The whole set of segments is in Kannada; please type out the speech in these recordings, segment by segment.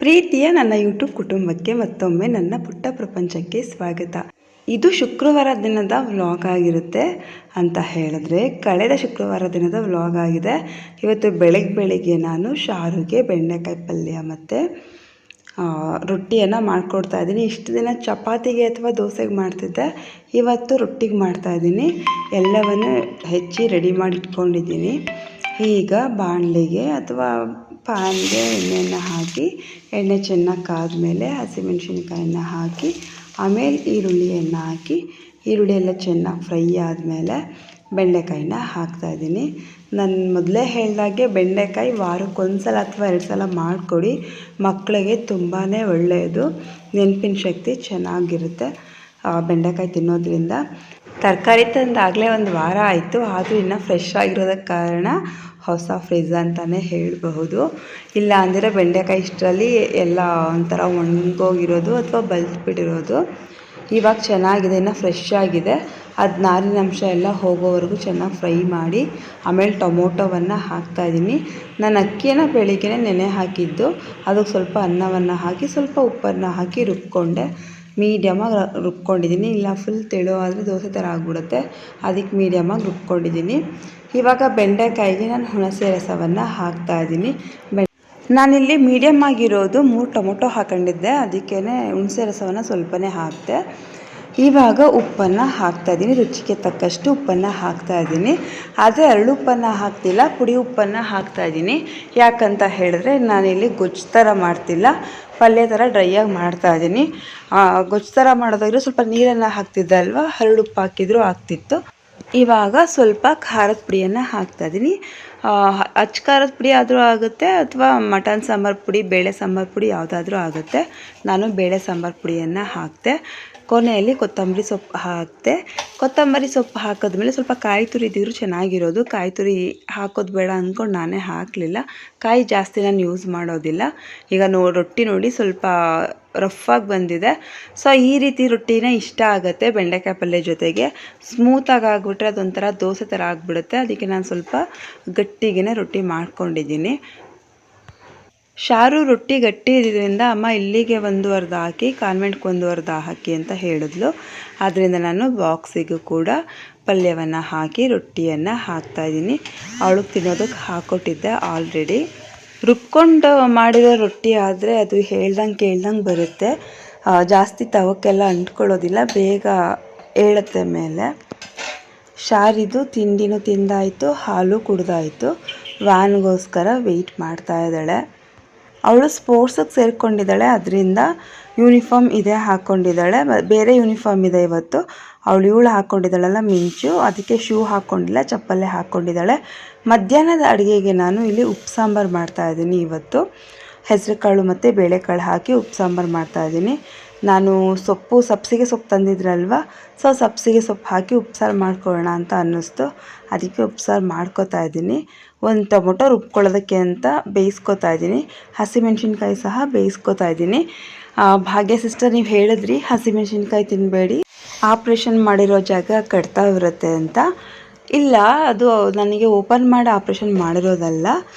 ಪ್ರೀತಿಯ ನನ್ನ ಯೂಟ್ಯೂಬ್ ಕುಟುಂಬಕ್ಕೆ ಮತ್ತೊಮ್ಮೆ ನನ್ನ ಪುಟ್ಟ ಪ್ರಪಂಚಕ್ಕೆ ಸ್ವಾಗತ. ಇದು ಶುಕ್ರವಾರ ದಿನದ ವ್ಲಾಗ್ ಆಗಿರುತ್ತೆ ಅಂತ ಹೇಳಿದ್ರೆ ಕಳೆದ ಶುಕ್ರವಾರ ದಿನದ ವ್ಲಾಗ್ ಆಗಿದೆ. ಇವತ್ತು ಬೆಳಗ್ಗೆ ನಾನು ಶಾರುಗೆ ಬೆಂಡೆಕಾಯಿ ಪಲ್ಯ ಮತ್ತು ರೊಟ್ಟಿಯನ್ನು ಮಾಡಿಕೊಡ್ತಾ ಇದ್ದೀನಿ. ಇಷ್ಟು ದಿನ ಚಪಾತಿಗೆ ಅಥವಾ ದೋಸೆಗೆ ಮಾಡ್ತಿದ್ದೆ, ಇವತ್ತು ರೊಟ್ಟಿಗೆ ಮಾಡ್ತಾಯಿದ್ದೀನಿ. ಎಲ್ಲವನ್ನು ಹೆಚ್ಚಿ ರೆಡಿ ಮಾಡಿ ಇಟ್ಕೊಂಡಿದ್ದೀನಿ. ಈಗ ಬಾಣಲೆಗೆ ಅಥವಾ ಪ್ಯಾನ್ಗೆ ಎಣ್ಣೆಯನ್ನು ಹಾಕಿ, ಎಣ್ಣೆ ಚೆನ್ನಾಗಿ ಕಾದ್ಮೇಲೆ ಹಸಿಮೆಣಸಿನ್ಕಾಯನ್ನು ಹಾಕಿ, ಆಮೇಲೆ ಈರುಳ್ಳಿಯನ್ನು ಹಾಕಿ, ಈರುಳ್ಳಿ ಎಲ್ಲ ಚೆನ್ನಾಗಿ ಫ್ರೈ ಆದಮೇಲೆ ಬೆಂಡೆಕಾಯಿನ ಹಾಕ್ತಾಯಿದ್ದೀನಿ. ನಾನು ಮೊದಲೇ ಹೇಳಿದಾಗೆ ಬೆಂಡೆಕಾಯಿ ವಾರಕ್ಕೊಂದು ಸಲ ಅಥವಾ 2 ಸಲ ಮಾಡಿಕೊಡಿ. ಮಕ್ಕಳಿಗೆ ತುಂಬಾ ಒಳ್ಳೆಯದು, ನೆನಪಿನ ಶಕ್ತಿ ಚೆನ್ನಾಗಿರುತ್ತೆ ಬೆಂಡೆಕಾಯಿ ತಿನ್ನೋದ್ರಿಂದ. ತರಕಾರಿ ತಂದಾಗಲೇ ಒಂದು ವಾರ ಆಯಿತು, ಆದರೂ ಇನ್ನೂ ಫ್ರೆಶ್ ಆಗಿರೋದಕ್ಕೆ ಕಾರಣ ಹೊಸ ಫ್ರಿಜ್ ಅಂತಲೇ ಹೇಳಬಹುದು. ಇಲ್ಲ ಅಂದರೆ ಬೆಂಡೆಕಾಯಿ ಇಷ್ಟರಲ್ಲಿ ಎಲ್ಲ ಒಂಥರ ಒಣಗೋಗಿರೋದು ಅಥವಾ ಬಲ್ತ್ಬಿಟ್ಟಿರೋದು. ಇವಾಗ ಚೆನ್ನಾಗಿದೆ, ಇನ್ನೂ ಫ್ರೆಶ್ ಆಗಿದೆ. ಅದು ನಾರಿನ ಅಂಶ ಎಲ್ಲ ಹೋಗೋವರೆಗೂ ಚೆನ್ನಾಗಿ ಫ್ರೈ ಮಾಡಿ ಆಮೇಲೆ ಟೊಮೊಟೊವನ್ನು ಹಾಕ್ತಾಯಿದ್ದೀನಿ. ನಾನು ಅಕ್ಕಿಯನ್ನು ಬೆಳಿಗ್ಗೆ ನೆನೆ ಹಾಕಿದ್ದು, ಅದಕ್ಕೆ ಸ್ವಲ್ಪ ಅನ್ನವನ್ನು ಹಾಕಿ ಸ್ವಲ್ಪ ಉಪ್ಪನ್ನು ಹಾಕಿ ರುಬ್ಕೊಂಡೆ. ಮೀಡಿಯಮಾಗಿ ರುಬ್ಕೊಂಡಿದ್ದೀನಿ, ಇಲ್ಲ ಫುಲ್ ತೆಳು ಆದರೆ ದೋಸೆ ಥರ ಆಗಿಬಿಡುತ್ತೆ, ಅದಕ್ಕೆ ಮೀಡಿಯಮಾಗಿ ರುಬ್ಕೊಂಡಿದ್ದೀನಿ. ಇವಾಗ ಬೆಂಡೆಕಾಯಿಗೆ ನಾನು ಹುಣಸೆ ರಸವನ್ನು ಹಾಕ್ತಾಯಿದ್ದೀನಿ. ನಾನಿಲ್ಲಿ ಮೀಡಿಯಮ್ ಆಗಿರೋದು 3 ಟೊಮೊಟೊ ಹಾಕೊಂಡಿದ್ದೆ, ಅದಕ್ಕೇ ಹುಣಸೆ ರಸವನ್ನು ಸ್ವಲ್ಪನೇ ಹಾಕಿದೆ. ಇವಾಗ ಉಪ್ಪನ್ನು ಹಾಕ್ತಾಯಿದ್ದೀನಿ, ರುಚಿಗೆ ತಕ್ಕಷ್ಟು ಉಪ್ಪನ್ನು ಹಾಕ್ತಾಯಿದ್ದೀನಿ. ಆದರೆ ಉಪ್ಪನ್ನು ಹಾಕ್ತಿಲ್ಲ, ಪುಡಿ ಉಪ್ಪನ್ನು ಹಾಕ್ತಾಯಿದ್ದೀನಿ. ಯಾಕಂತ ಹೇಳಿದ್ರೆ ನಾನಿಲ್ಲಿ ಗೊಜ್ಜು ಥರ ಮಾಡ್ತಿಲ್ಲ, ಪಲ್ಯ ಥರ ಡ್ರೈಯಾಗಿ ಮಾಡ್ತಾಯಿದ್ದೀನಿ. ಗೊಜ್ಜು ಥರ ಮಾಡೋದಾದ್ರೆ ಸ್ವಲ್ಪ ನೀರನ್ನು ಹಾಕ್ತಿದ್ದೆ ಅಲ್ವಾ, ಉಪ್ಪು ಹಾಕಿದರೂ ಆಗ್ತಿತ್ತು. ಇವಾಗ ಸ್ವಲ್ಪ ಖಾರದ ಪುಡಿಯನ್ನು ಹಾಕ್ತಾಯಿದ್ದೀನಿ. ಅಚ್ಚ ಖಾರದ ಪುಡಿ ಆದರೂ ಆಗುತ್ತೆ ಅಥವಾ ಮಟನ್ ಸಾಂಬಾರು ಪುಡಿ, ಬೇಳೆ ಸಾಂಬಾರು ಪುಡಿ ಯಾವುದಾದ್ರೂ ಆಗುತ್ತೆ. ನಾನು ಬೇಳೆ ಸಾಂಬಾರು ಪುಡಿಯನ್ನು ಹಾಕಿದೆ. ಕೊನೆಯಲ್ಲಿ ಕೊತ್ತಂಬರಿ ಸೊಪ್ಪು ಹಾಕಿದೆ. ಕೊತ್ತಂಬರಿ ಸೊಪ್ಪು ಹಾಕಿದ್ಮೇಲೆ ಸ್ವಲ್ಪ ಕಾಯಿ ತುರಿ ಇದ್ದಿದ್ರು ಚೆನ್ನಾಗಿರೋದು. ಕಾಯಿ ತುರಿ ಹಾಕೋದು ಬೇಡ ಅಂದ್ಕೊಂಡು ನಾನೇ ಹಾಕಲಿಲ್ಲ. ಕಾಯಿ ಜಾಸ್ತಿ ನಾನು ಯೂಸ್ ಮಾಡೋದಿಲ್ಲ. ಈಗ ರೊಟ್ಟಿ ನೋಡಿ ಸ್ವಲ್ಪ ರಫಾಗಿ ಬಂದಿದೆ. ಸೊ ಈ ರೀತಿ ರೊಟ್ಟಿನ ಇಷ್ಟ ಆಗುತ್ತೆ ಬೆಂಡೆಕಾಯಿ ಪಲ್ಯ ಜೊತೆಗೆ. ಸ್ಮೂತಾಗಿ ಆಗಿಬಿಟ್ರೆ ಅದೊಂಥರ ದೋಸೆ ಥರ ಆಗಿಬಿಡುತ್ತೆ, ಅದಕ್ಕೆ ನಾನು ಸ್ವಲ್ಪ ಗಟ್ಟಿಗೆ ರೊಟ್ಟಿ ಮಾಡ್ಕೊಂಡಿದ್ದೀನಿ. ಶಾರು ರೊಟ್ಟಿ ಗಟ್ಟಿ ಇದ್ದಿದ್ದರಿಂದ ಅಮ್ಮ ಇಲ್ಲಿಗೆ 1 ಅರ್ಧ ಹಾಕಿ ಕಾನ್ವೆಂಟ್ಗೆ 1 ಅರ್ಧ ಹಾಕಿ ಅಂತ ಹೇಳಿದ್ಲು. ಆದ್ದರಿಂದ ನಾನು ಬಾಕ್ಸಿಗೂ ಕೂಡ ಪಲ್ಯವನ್ನು ಹಾಕಿ ರೊಟ್ಟಿಯನ್ನು ಹಾಕ್ತಾಯಿದ್ದೀನಿ. ಅವಳಿಗೆ ತಿನ್ನೋದಕ್ಕೆ ಹಾಕ್ಕೊಟ್ಟಿದ್ದೆ ಆಲ್ರೆಡಿ. ರುಬ್ಕೊಂಡು ಮಾಡಿರೋ ರೊಟ್ಟಿ ಆದರೆ ಅದು ಹೇಳ್ದಂಗೆ ಕೇಳ್ದಂಗೆ ಬರುತ್ತೆ, ಜಾಸ್ತಿ ತವಕ್ಕೆಲ್ಲ ಅಂಟ್ಕೊಳ್ಳೋದಿಲ್ಲ, ಬೇಗ ಏಳುತ್ತೆ ಮೇಲೆ. ಶಾರಿದು ತಿಂಡಿನೂ ತಿಂದಾಯಿತು, ಹಾಲು ಕುಡ್ದಾಯಿತು. ವ್ಯಾನ್ಗೋಸ್ಕರ ವೆಯ್ಟ್ ಮಾಡ್ತಾ ಇದ್ದಾಳೆ. ಅವಳು ಸ್ಪೋರ್ಟ್ಸಿಗೆ ಸೇರಿಕೊಂಡಿದ್ದಾಳೆ, ಅದರಿಂದ ಯೂನಿಫಾರ್ಮ್ ಇದೆ ಹಾಕ್ಕೊಂಡಿದ್ದಾಳೆ. ಬೇರೆ ಯೂನಿಫಾರ್ಮ್ ಇದೆ ಇವತ್ತು. ಇವಳು ಹಾಕ್ಕೊಂಡಿದ್ದಾಳಲ್ಲ ಮಿಂಚು, ಅದಕ್ಕೆ ಶೂ ಹಾಕ್ಕೊಂಡಿಲ್ಲ, ಚಪ್ಪಲ್ಲೇ ಹಾಕ್ಕೊಂಡಿದ್ದಾಳೆ. ಮಧ್ಯಾಹ್ನದ ಅಡುಗೆಗೆ ನಾನು ಇಲ್ಲಿ ಉಪ್ಪು ಸಾಂಬಾರು ಮಾಡ್ತಾಯಿದ್ದೀನಿ. ಇವತ್ತು ಹೆಸರು ಕಾಳು ಮತ್ತು ಬೇಳೆಕಾಳು ಹಾಕಿ ಉಪ್ಪು ಸಾಂಬಾರು ಮಾಡ್ತಾಯಿದ್ದೀನಿ. ನಾನು ಸಬ್ಸಿಗೆ ಸೊಪ್ಪು ತಂದಿದ್ರಲ್ವ, ಸೊ ಸಬ್ಸಿಗೆ ಸೊಪ್ಪು ಹಾಕಿ ಉಪ್ಸಾರು ಮಾಡ್ಕೊಳ್ಳೋಣ ಅಂತ ಅನ್ನಿಸ್ತು, ಅದಕ್ಕೆ ಉಪ್ಸಾರು ಮಾಡ್ಕೋತಾ ಇದ್ದೀನಿ. 1 ಟೊಮೊಟೊ ರುಬ್ಕೊಳ್ಳೋದಕ್ಕೆ ಅಂತ ಬೇಯಿಸ್ಕೊತಾ ಇದ್ದೀನಿ. ಹಸಿಮೆಣ್ಸಿನ್ಕಾಯಿ ಸಹ ಬೇಯಿಸ್ಕೊತಾ ಇದ್ದೀನಿ. ಭಾಗ್ಯ ಸಿಸ್ಟರ್, ನೀವು ಹೇಳಿದ್ರಿ ಹಸಿಮೆಣ್ಸಿನ್ಕಾಯಿ ತಿನ್ನಬೇಡಿ, ಆಪ್ರೇಷನ್ ಮಾಡಿರೋ ಜಾಗ ಕಟ್ತಾ ಇರುತ್ತೆ ಅಂತ. ಇಲ್ಲ, ಅದು ನನಗೆ ಓಪನ್ ಮಾಡಿ ಆಪ್ರೇಷನ್ ಮಾಡಿರೋದಲ್ಲ,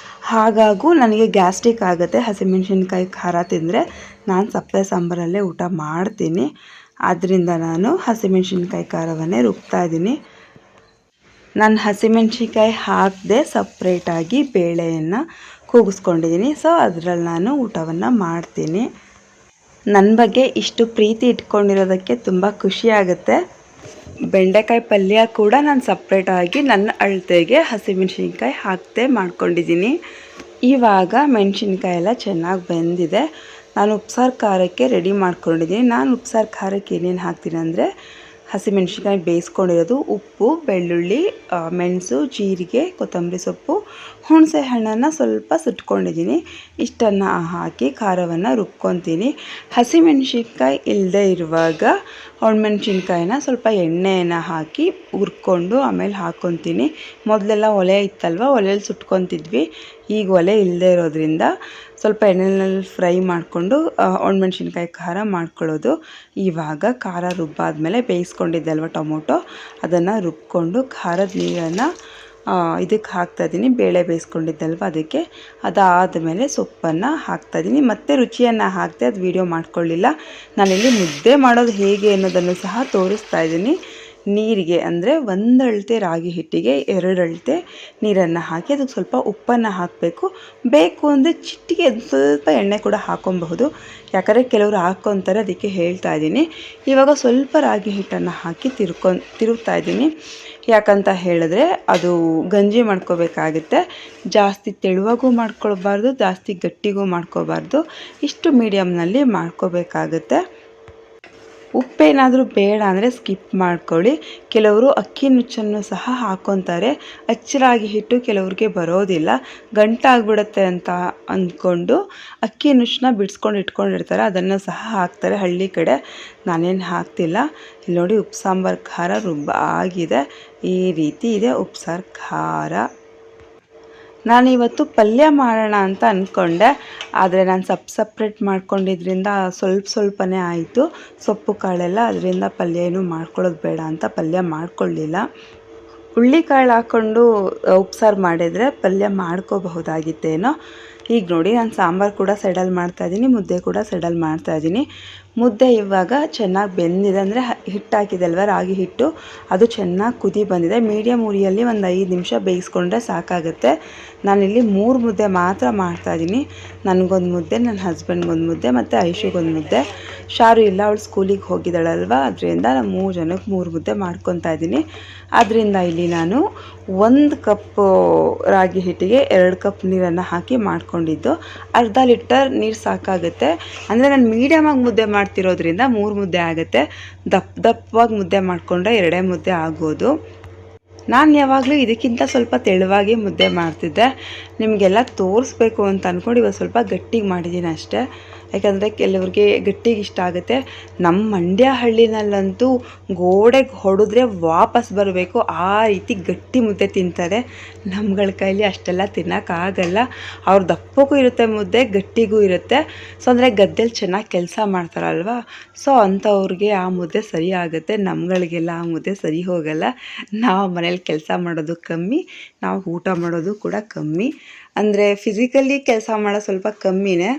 ಹಾಗಾಗೂ ನನಗೆ ಗ್ಯಾಸ್ಟ್ರಿಕ್ ಆಗುತ್ತೆ ಹಸಿಮೆಣ್ಸಿನ್ಕಾಯಿ ಖಾರ ತಿಂದರೆ. ನಾನು ಸಪ್ಪೆ ಸಾಂಬಾರಲ್ಲೇ ಊಟ ಮಾಡ್ತೀನಿ, ಆದ್ದರಿಂದ ನಾನು ಹಸಿಮೆಣ್ಸಿನ್ಕಾಯಿ ಖಾರವನ್ನೇ ರುಬ್ತಾ ಇದ್ದೀನಿ. ನಾನು ಹಸಿಮೆಣ್ಸಿನ್ಕಾಯಿ ಹಾಕದೆ ಸಪ್ರೇಟಾಗಿ ಬೇಳೆಯನ್ನು ಕೂಗಿಸ್ಕೊಂಡಿದ್ದೀನಿ. ಸೊ ಅದರಲ್ಲಿ ನಾನು ಊಟವನ್ನು ಮಾಡ್ತೀನಿ. ನನ್ನ ಬಗ್ಗೆ ಇಷ್ಟು ಪ್ರೀತಿ ಇಟ್ಕೊಂಡಿರೋದಕ್ಕೆ ತುಂಬ ಖುಷಿಯಾಗುತ್ತೆ. ಬೆಂಡೆಕಾಯಿ ಪಲ್ಯ ಕೂಡ ನಾನು ಸಪ್ರೇಟಾಗಿ ನನ್ನ ಅಳತೆಗೆ ಹಸಿಮೆಣ್ಸಿನ್ಕಾಯಿ ಹಾಕದೆ ಮಾಡ್ಕೊಂಡಿದ್ದೀನಿ. ಇವಾಗ ಮೆಣಸಿನ್ಕಾಯಿ ಎಲ್ಲ ಚೆನ್ನಾಗಿ ಬೆಂದಿದೆ. ನಾನು ಉಪ್ಸಾರು ಖಾರಕ್ಕೆ ರೆಡಿ ಮಾಡ್ಕೊಂಡಿದ್ದೀನಿ. ನಾನು ಉಪ್ಸಾರು ಖಾರಕ್ಕೆ ಏನೇನು ಹಾಕ್ತೀನಿ ಅಂದರೆ, ಹಸಿಮೆಣ್ಸಿನ್ಕಾಯಿ ಬೇಯಿಸ್ಕೊಂಡಿರೋದು, ಉಪ್ಪು, ಬೆಳ್ಳುಳ್ಳಿ, ಮೆಣಸು, ಜೀರಿಗೆ, ಕೊತ್ತಂಬರಿ ಸೊಪ್ಪು, ಹುಣಸೆ ಹಣ್ಣನ್ನು ಸ್ವಲ್ಪ ಸುಟ್ಕೊಂಡಿದ್ದೀನಿ. ಇಷ್ಟನ್ನು ಹಾಕಿ ಖಾರವನ್ನು ರುಬ್ಕೊತೀನಿ. ಹಸಿಮೆಣ್ಸಿನ್ಕಾಯಿ ಇಲ್ಲದೆ ಇರುವಾಗ ಒಣಮೆಣ್ಸಿನ್ಕಾಯಿನ ಸ್ವಲ್ಪ ಎಣ್ಣೆಯನ್ನು ಹಾಕಿ ಹುರ್ಕೊಂಡು ಆಮೇಲೆ ಹಾಕ್ಕೊತೀನಿ. ಮೊದಲೆಲ್ಲ ಒಲೆ ಇತ್ತಲ್ವ, ಒಲೆಯಲ್ಲಿ ಸುಟ್ಕೊತಿದ್ವಿ. ಈಗ ಒಲೆ ಇಲ್ಲದೆ ಇರೋದ್ರಿಂದ ಸ್ವಲ್ಪ ಎಣ್ಣೆಯಲ್ಲಿ ಫ್ರೈ ಮಾಡಿಕೊಂಡು ಒಣಮೆಣ್ಸಿನ್ಕಾಯಿ ಖಾರ ಮಾಡ್ಕೊಳ್ಳೋದು. ಇವಾಗ ಖಾರ ರುಬ್ಬಾದ್ಮೇಲೆ ಬೇಯಿಸ್ಕೊಂಡಿದ್ದೆ ಅಲ್ವ ಟೊಮೊಟೊ, ಅದನ್ನು ರುಬ್ಕೊಂಡು ಖಾರದ ನೀರನ್ನು ಇದಕ್ಕೆ ಹಾಕ್ತಾಯಿದ್ದೀನಿ, ಬೇಳೆ ಬೇಯಿಸ್ಕೊಂಡಿದ್ದಲ್ವ ಅದಕ್ಕೆ. ಅದಾದಮೇಲೆ ಸೊಪ್ಪನ್ನು ಹಾಕ್ತಾಯಿದ್ದೀನಿ. ಮತ್ತೆ ರುಚಿಯನ್ನು ಹಾಕ್ತೆ, ಅದು ವೀಡಿಯೋ ಮಾಡ್ಕೊಳ್ಳಿಲ್ಲ. ನಾನಿಲ್ಲಿ ಮುದ್ದೆ ಮಾಡೋದು ಹೇಗೆ ಅನ್ನೋದನ್ನು ಸಹ ತೋರಿಸ್ತಾ ಇದ್ದೀನಿ. ನೀರಿಗೆ ಅಂದರೆ 1 ಅಳತೆ ರಾಗಿ ಹಿಟ್ಟಿಗೆ 2 ಅಳತೆ ನೀರನ್ನು ಹಾಕಿ ಅದಕ್ಕೆ ಸ್ವಲ್ಪ ಉಪ್ಪನ್ನು ಹಾಕಬೇಕು. ಬೇಕು ಅಂದರೆ ಚಿಟಿಕೆ ಸ್ವಲ್ಪ ಎಣ್ಣೆ ಕೂಡ ಹಾಕೊಬಹುದು, ಯಾಕಂದರೆ ಕೆಲವರು ಹಾಕ್ಕೊತಾರೆ, ಅದಕ್ಕೆ ಹೇಳ್ತಾ ಇದ್ದೀನಿ. ಇವಾಗ ಸ್ವಲ್ಪ ರಾಗಿ ಹಿಟ್ಟನ್ನು ಹಾಕಿ ತಿರುಗ್ತಾ ಇದ್ದೀನಿ. ಯಾಕಂತ ಹೇಳಿದ್ರೆ ಅದು ಗಂಜಿ ಮಾಡ್ಕೋಬೇಕಾಗುತ್ತೆ. ಜಾಸ್ತಿ ತೆಳುವಾಗೂ ಮಾಡ್ಕೊಳ್ಬಾರ್ದು, ಜಾಸ್ತಿ ಗಟ್ಟಿಗೂ ಮಾಡ್ಕೋಬಾರ್ದು, ಇಷ್ಟು ಮೀಡಿಯಮ್ನಲ್ಲಿ ಮಾಡ್ಕೋಬೇಕಾಗುತ್ತೆ. ಉಪ್ಪೇನಾದರೂ ಬೇಡ ಅಂದರೆ ಸ್ಕಿಪ್ ಮಾಡ್ಕೊಳ್ಳಿ. ಕೆಲವರು ಅಕ್ಕಿ ನುಚ್ಚನ್ನು ಸಹ ಹಾಕ್ಕೊತಾರೆ. ಅಚ್ಚರಾಗಿ ಹಿಟ್ಟು ಕೆಲವ್ರಿಗೆ ಬರೋದಿಲ್ಲ, ಗಂಟಾಗ್ಬಿಡುತ್ತೆ ಅಂತ ಅಂದ್ಕೊಂಡು ಅಕ್ಕಿ ನುಚ್ಚನ್ನ ಬಿಡಿಸ್ಕೊಂಡು ಇಟ್ಕೊಂಡಿರ್ತಾರೆ, ಅದನ್ನು ಸಹ ಹಾಕ್ತಾರೆ ಹಳ್ಳಿ ಕಡೆ. ನಾನೇನು ಹಾಕ್ತಿಲ್ಲ. ಇಲ್ಲಿ ನೋಡಿ ಉಪ್ಪು ಸಾಂಬಾರು ಖಾರ ರುಬ್ಬ ಆಗಿದೆ. ಈ ರೀತಿ ಇದೆ ಉಪ್ಸಾರು ಖಾರ. ನಾನಿವತ್ತು ಪಲ್ಯ ಮಾಡೋಣ ಅಂತ ಅಂದ್ಕೊಂಡೆ, ಆದರೆ ನಾನು ಸಪ್ರೇಟ್ ಮಾಡ್ಕೊಂಡಿದ್ರಿಂದ ಸ್ವಲ್ಪನೇ ಆಯಿತು ಸೊಪ್ಪು ಕಾಳೆಲ್ಲ. ಅದರಿಂದ ಪಲ್ಯ ಏನೂ ಮಾಡ್ಕೊಳ್ಳೋದು ಬೇಡ ಅಂತ ಪಲ್ಯ ಮಾಡ್ಕೊಳ್ಳಿಲ್ಲ. ಹುಳ್ಳಿಕಾಳು ಹಾಕ್ಕೊಂಡು ಉಪ್ಸಾರು ಮಾಡಿದರೆ ಪಲ್ಯ ಮಾಡ್ಕೋಬಹುದಾಗಿತ್ತೇನೋ. ಈಗ ನೋಡಿ ನಾನು ಸಾಂಬಾರು ಕೂಡ ಸೈಡಲ್ಲಿ ಮಾಡ್ತಾಯಿದ್ದೀನಿ, ಮುದ್ದೆ ಕೂಡ ಸೈಡಲ್ಲಿ ಮಾಡ್ತಾಯಿದ್ದೀನಿ. ಮುದ್ದೆ ಇವಾಗ ಚೆನ್ನಾಗಿ ಬೆಂದಿದೆ, ಅಂದರೆ ಹಿಟ್ಟು ಹಾಕಿದೆ ಅಲ್ವ ರಾಗಿ ಹಿಟ್ಟು, ಅದು ಚೆನ್ನಾಗಿ ಕುದಿ ಬಂದಿದೆ. ಮೀಡಿಯಮ್ ಉರಿಯಲ್ಲಿ ಒಂದು 5 ನಿಮಿಷ ಬೇಯಿಸ್ಕೊಂಡ್ರೆ ಸಾಕಾಗುತ್ತೆ. ನಾನಿಲ್ಲಿ 3 ಮುದ್ದೆ ಮಾತ್ರ ಮಾಡ್ತಾಯಿದ್ದೀನಿ. ನನಗೊಂದು ಮುದ್ದೆ, ನನ್ನ ಹಸ್ಬೆಂಡ್ಗೊಂದು ಮುದ್ದೆ ಮತ್ತು ಐಶುಗೊಂದು ಮುದ್ದೆ. ಶಾರು ಇಲ್ಲ, ಅವಳು ಸ್ಕೂಲಿಗೆ ಹೋಗಿದ್ದಾಳಲ್ವ, ಅದರಿಂದ ನಾನು 3 ಜನಕ್ಕೆ 3 ಮುದ್ದೆ ಮಾಡ್ಕೊತಾ ಇದ್ದೀನಿ. ಆದ್ದರಿಂದ ಇಲ್ಲಿ ನಾನು 1 ಕಪ್ ರಾಗಿ ಹಿಟ್ಟಿಗೆ 2 ಕಪ್ ನೀರನ್ನು ಹಾಕಿ ಮಾಡ್ಕೊಂಡಿದ್ದು. ಅರ್ಧ ಲೀಟರ್ ನೀರು ಸಾಕಾಗುತ್ತೆ. ಅಂದರೆ ನಾನು ಮೀಡಿಯಮಾಗಿ ಮುದ್ದೆ ಮಾಡ್ತಿರೋದ್ರಿಂದ 3 ಮುದ್ದೆ ಆಗುತ್ತೆ. ದಪ್ಪವಾಗಿ ಮುದ್ದೆ ಮಾಡಿಕೊಂಡ್ರೆ 2 ಮುದ್ದೆ ಆಗ್ಬೋದು. ನಾನು ಯಾವಾಗಲೂ ಇದಕ್ಕಿಂತ ಸ್ವಲ್ಪ ತೆಳುವಾಗಿ ಮುದ್ದೆ ಮಾಡ್ತಿದ್ದೆ. ನಿಮಗೆಲ್ಲ ತೋರಿಸ್ಬೇಕು ಅಂತ ಅಂದ್ಕೊಂಡು ಇವಾಗ ಸ್ವಲ್ಪ ಗಟ್ಟಿಗೆ ಮಾಡಿದ್ದೀನಿ ಅಷ್ಟೇ. ಯಾಕಂದರೆ ಕೆಲವ್ರಿಗೆ ಗಟ್ಟಿಗೆ ಇಷ್ಟ ಆಗುತ್ತೆ. ನಮ್ಮ ಮಂಡ್ಯ ಹಳ್ಳಿನಲ್ಲಂತೂ ಗೋಡೆಗೆ ಹೊಡೆದ್ರೆ ವಾಪಸ್ ಬರಬೇಕು, ಆ ರೀತಿ ಗಟ್ಟಿ ಮುದ್ದೆ ತಿಂತಾರೆ. ನಮ್ಗಳ ಕೈಲಿ ಅಷ್ಟೆಲ್ಲ ತಿನ್ನೋಕ್ಕಾಗಲ್ಲ. ಅವ್ರ ದಪ್ಪಕ್ಕೂ ಇರುತ್ತೆ ಮುದ್ದೆ, ಗಟ್ಟಿಗೂ ಇರುತ್ತೆ. ಸೊ ಅಂದರೆ ಗದ್ದೆಲಿ ಚೆನ್ನಾಗಿ ಕೆಲಸ ಮಾಡ್ತಾರಲ್ವ, ಸೊ ಅಂಥವ್ರಿಗೆ ಆ ಮುದ್ದೆ ಸರಿ ಆಗುತ್ತೆ. ನಮ್ಗಳಿಗೆಲ್ಲ ಆ ಮುದ್ದೆ ಸರಿ ಹೋಗಲ್ಲ. ನಾವು ಮನೇಲಿ ಕೆಲಸ ಮಾಡೋದು ಕಮ್ಮಿ, ನಾವು ಊಟ ಮಾಡೋದು ಕೂಡ ಕಮ್ಮಿ. ಅಂದರೆ ಫಿಸಿಕಲಿ ಕೆಲಸ ಮಾಡೋದು ಸ್ವಲ್ಪ ಕಮ್ಮಿನೇ.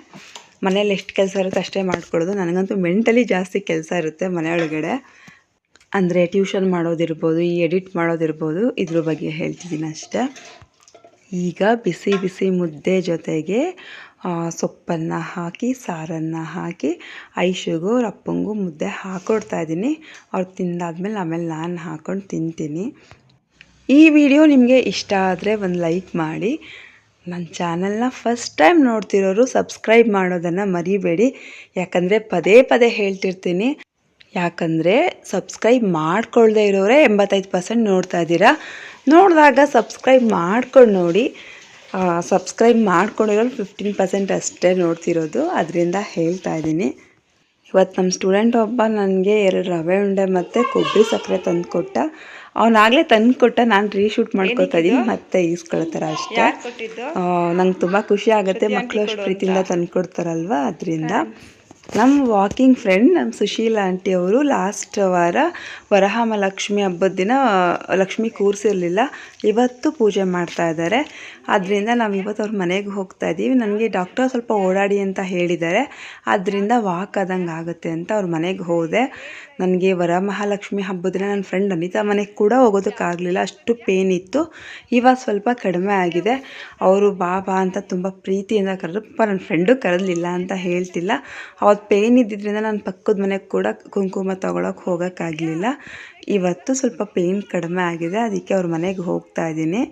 ಮನೇಲಿ ಎಷ್ಟು ಕೆಲಸ ಇರುತ್ತೆ ಅಷ್ಟೇ ಮಾಡ್ಕೊಳ್ಳೋದು. ನನಗಂತೂ ಮೆಂಟಲಿ ಜಾಸ್ತಿ ಕೆಲಸ ಇರುತ್ತೆ ಮನೆಯೊಳಗಡೆ. ಅಂದರೆ ಟ್ಯೂಷನ್ ಮಾಡೋದಿರ್ಬೋದು, ಈ ಎಡಿಟ್ ಮಾಡೋದಿರ್ಬೋದು, ಇದ್ರ ಬಗ್ಗೆ ಹೇಳ್ತಿದ್ದೀನಿ ಅಷ್ಟೇ. ಈಗ ಬಿಸಿ ಬಿಸಿ ಮುದ್ದೆ ಜೊತೆಗೆ ಸೊಪ್ಪನ್ನು ಹಾಕಿ, ಸಾರನ್ನು ಹಾಕಿ ಐಶುಗೂ ಅಪ್ಪಂಗೂ ಮುದ್ದೆ ಹಾಕ್ಕೊಡ್ತಾಯಿದ್ದೀನಿ. ಅವ್ರು ತಿಂದಾದ್ಮೇಲೆ ಆಮೇಲೆ ನಾನು ಹಾಕ್ಕೊಂಡು ತಿಂತೀನಿ. ಈ ವಿಡಿಯೋ ನಿಮಗೆ ಇಷ್ಟ ಆದರೆ ಒಂದು ಲೈಕ್ ಮಾಡಿ. ನನ್ನ ಚಾನಲ್ನ ಫಸ್ಟ್ ಟೈಮ್ ನೋಡ್ತಿರೋರು ಸಬ್ಸ್ಕ್ರೈಬ್ ಮಾಡೋದನ್ನು ಮರಿಬೇಡಿ. ಯಾಕಂದರೆ ಪದೇ ಹೇಳ್ತಿರ್ತೀನಿ. ಯಾಕಂದರೆ ಸಬ್ಸ್ಕ್ರೈಬ್ ಮಾಡ್ಕೊಳ್ಳದೆ ಇರೋರೇ 85% ನೋಡ್ತಾ ಇದ್ದೀರಾ. ನೋಡಿದಾಗ ಸಬ್ಸ್ಕ್ರೈಬ್ ಮಾಡ್ಕೊಂಡು ನೋಡಿ. ಸಬ್ಸ್ಕ್ರೈಬ್ ಮಾಡ್ಕೊಂಡಿರೋರು 15% ಅಷ್ಟೇ ನೋಡ್ತಿರೋದು, ಅದರಿಂದ ಹೇಳ್ತಾ ಇದ್ದೀನಿ. ಇವತ್ತು ನಮ್ಮ ಸ್ಟೂಡೆಂಟ್ ಒಬ್ಬ ನನಗೆ 2 ರವೆ ಉಂಡೆ ಮತ್ತು ಕೊಬ್ಬರಿ ಸಕ್ಕರೆ ತಂದು ಕೊಟ್ಟ. ಅವನಾಗಲೇ ತಂದು ಕೊಟ್ಟ, ನಾನು ರೀಶೂಟ್ ಮಾಡ್ಕೊತಾ ಇದ್ದೀನಿ, ಮತ್ತೆ ಈಸ್ಕೊಳ್ತಾರೆ ಅಷ್ಟೇ. ನಂಗೆ ತುಂಬ ಖುಷಿ ಆಗುತ್ತೆ, ಮಕ್ಕಳು ಅಷ್ಟು ಪ್ರೀತಿಯಿಂದ ತಂದು ಕೊಡ್ತಾರಲ್ವ, ಅದರಿಂದ. ನಮ್ಮ ವಾಕಿಂಗ್ ಫ್ರೆಂಡ್ ನಮ್ಮ ಸುಶೀಲಾ ಆಂಟಿ ಅವರು ಲಾಸ್ಟ್ ವಾರ ವರಮಹಾಲಕ್ಷ್ಮಿ ಹಬ್ಬದ ದಿನ ಲಕ್ಷ್ಮಿ ಕೂರಿಸಿರಲಿಲ್ಲ, ಇವತ್ತು ಪೂಜೆ ಮಾಡ್ತಾ ಇದ್ದಾರೆ. ಆದ್ದರಿಂದ ನಾವು ಇವತ್ತು ಅವ್ರ ಮನೆಗೆ ಹೋಗ್ತಾ ಇದ್ದೀವಿ. ನನಗೆ ಡಾಕ್ಟರ್ ಸ್ವಲ್ಪ ಓಡಾಡಿ ಅಂತ ಹೇಳಿದ್ದಾರೆ, ಆದ್ದರಿಂದ ವಾಕ್ ಆದಂಗೆ ಆಗುತ್ತೆ ಅಂತ ಅವ್ರ ಮನೆಗೆ ಹೋದೆ. ನನಗೆ ವರಮಹಾಲಕ್ಷ್ಮಿ ಹಬ್ಬದ ದಿನ ನನ್ನ ಫ್ರೆಂಡ್ ಅನಿತಾ ಮನೆಗೆ ಕೂಡ ಹೋಗೋದಕ್ಕಾಗಲಿಲ್ಲ, ಅಷ್ಟು ಪೇನ್ ಇತ್ತು. ಇವಾಗ ಸ್ವಲ್ಪ ಕಡಿಮೆ ಆಗಿದೆ. ಅವರು ಬಾಬಾ ಅಂತ ತುಂಬ ಪ್ರೀತಿಯಿಂದ ಕರೆದ್ರು. ನನ್ನ ಫ್ರೆಂಡು ಕರೆದಲಿಲ್ಲ ಅಂತ ಹೇಳ್ತಿಲ್ಲ. ಅವತ್ತು ಪೇನ್ ಇದ್ದಿದ್ದರಿಂದ ನಾನು ಪಕ್ಕದ ಮನೆಗೆ ಕೂಡ ಕುಂಕುಮ ತೊಗೊಳಕ್ಕೆ ಹೋಗೋಕ್ಕಾಗಲಿಲ್ಲ. ಇವತ್ತು ಸ್ವಲ್ಪ ಪೇನ್ ಕಡಿಮೆ ಆಗಿದೆ, ಅದಕ್ಕೆ ಅವ್ರ ಮನೆಗೆ ಹೋಗ್ತಾ ಇದ್ದೀನಿ.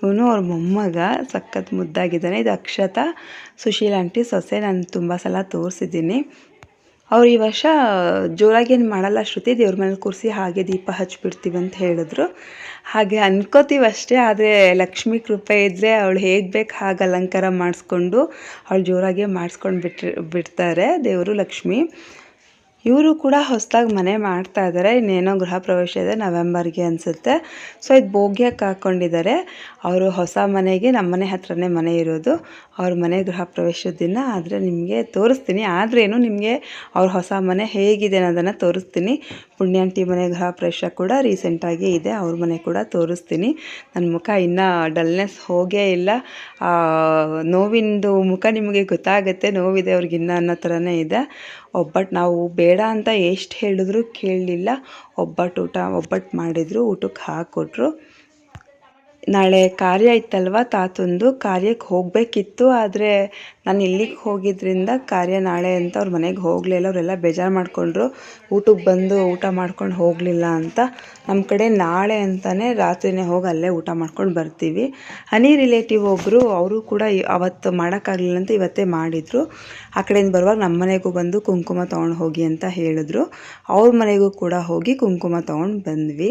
ಇವನು ಅವ್ರ ಮೊಮ್ಮಗ ಸಖತ್ ಮುದ್ದಾಗಿದ್ದಾನೆ. ಇದು ಅಕ್ಷತಾ, ಸುಶೀಲ ಆಂಟಿ ಸೊಸೆ. ನಾನು ತುಂಬ ಸಲ ತೋರಿಸಿದ್ದೀನಿ. ಅವ್ರು ಈ ವರ್ಷ ಜೋರಾಗೇನು ಮಾಡಲ್ಲ ಶ್ರುತಿ, ದೇವ್ರ ಮನೇಲಿ ಕೂರಿಸಿ ಹಾಗೆ ದೀಪ ಹಚ್ಚಿಬಿಡ್ತೀವಿ ಅಂತ ಹೇಳಿದ್ರು. ಹಾಗೆ ಅನ್ಕೋತೀವಿ ಅಷ್ಟೇ. ಆದರೆ ಲಕ್ಷ್ಮಿ ಕೃಪೆ ಇದ್ದರೆ ಅವಳು ಹೇಗೆ ಬೇಕು ಹಾಗೆ ಅಲಂಕಾರ ಮಾಡಿಸ್ಕೊಂಡು ಅವಳು ಜೋರಾಗೆ ಮಾಡಿಸ್ಕೊಂಡು ಬಿಡ್ತಾರೆ ದೇವರು ಲಕ್ಷ್ಮಿ. ಇವರು ಕೂಡ ಹೊಸದಾಗಿ ಮನೆ ಮಾಡ್ತಾ ಇದ್ದಾರೆ. ಇನ್ನೇನೋ ಗೃಹ ಪ್ರವೇಶ ಇದೆ ನವೆಂಬರ್ಗೆ ಅನಿಸುತ್ತೆ. ಸೊ ಇದು ಬೋಗ್ಯಕ್ಕೆ ಹಾಕ್ಕೊಂಡಿದ್ದಾರೆ. ಅವರು ಹೊಸ ಮನೆಗೆ ನಮ್ಮನೆ ಹತ್ರನೇ ಮನೆ ಇರೋದು. ಅವ್ರ ಮನೆ ಗೃಹ ಪ್ರವೇಶದ ದಿನ ಆದರೆ ನಿಮಗೆ ತೋರಿಸ್ತೀನಿ. ಆದ್ರೇನು ನಿಮಗೆ ಅವ್ರ ಹೊಸ ಮನೆ ಹೇಗಿದೆ ಅನ್ನೋದನ್ನು ತೋರಿಸ್ತೀನಿ. ಪುಣ್ಯಾಂಟಿ ಮನೆ ಗೃಹ ಪ್ರವೇಶ ಕೂಡ ರೀಸೆಂಟಾಗಿ ಇದೆ. ಅವ್ರ ಮನೆ ಕೂಡ ತೋರಿಸ್ತೀನಿ. ನನ್ನ ಮುಖ ಇನ್ನೂ ಡಲ್ನೆಸ್ ಹೋಗೇ ಇಲ್ಲ. ನೋವಿಂದು ಮುಖ ನಿಮಗೆ ಗೊತ್ತಾಗುತ್ತೆ, ನೋವಿದೆ ಅವ್ರಿಗಿನ್ನ ಅನ್ನೋ ಥರನೇ ಇದೆ. ಒಬ್ಬಟ್ಟು ನಾವು ಬೇಡ ಅಂತ ಎಷ್ಟು ಹೇಳಿದ್ರು ಕೇಳಲಿಲ್ಲ. ಒಬ್ಬಟ್ಟು ಮಾಡಿದರು, ಊಟಕ್ಕೆ ಹಾಕ್ಕೊಟ್ರು. ನಾಳೆ ಕಾರ್ಯ ಇತ್ತಲ್ವ ತಾತಂದು, ಕಾರ್ಯಕ್ಕೆ ಹೋಗಬೇಕಿತ್ತು. ಆದರೆ ನಾನು ಇಲ್ಲಿಗೆ ಹೋಗಿದ್ದರಿಂದ ಕಾರ್ಯ ನಾಳೆ ಅಂತ ಅವ್ರ ಮನೆಗೆ ಹೋಗಲಿಲ್ಲ. ಅವರೆಲ್ಲ ಬೇಜಾರು ಮಾಡಿಕೊಂಡ್ರು, ಊಟಕ್ಕೆ ಬಂದು ಊಟ ಮಾಡ್ಕೊಂಡು ಹೋಗಲಿಲ್ಲ ಅಂತ. ನಮ್ಮ ಕಡೆ ನಾಳೆ ಅಂತಲೇ ರಾತ್ರಿನೇ ಹೋಗಿ ಅಲ್ಲೇ ಊಟ ಮಾಡ್ಕೊಂಡು ಬರ್ತೀವಿ. ಹನಿ ರಿಲೇಟಿವ್ ಒಬ್ಬರು, ಅವರು ಕೂಡ ಅವತ್ತು ಮಾಡೋಕ್ಕಾಗಲಿಲ್ಲ ಅಂತ ಇವತ್ತೇ ಮಾಡಿದರು. ಆ ಕಡೆಯಿಂದ ಬರುವಾಗ ನಮ್ಮ ಮನೆಗೂ ಬಂದು ಕುಂಕುಮ ತೊಗೊಂಡು ಹೋಗಿ ಅಂತ ಹೇಳಿದ್ರು. ಅವ್ರ ಮನೆಗೂ ಕೂಡ ಹೋಗಿ ಕುಂಕುಮ ತೊಗೊಂಡು ಬಂದ್ವಿ.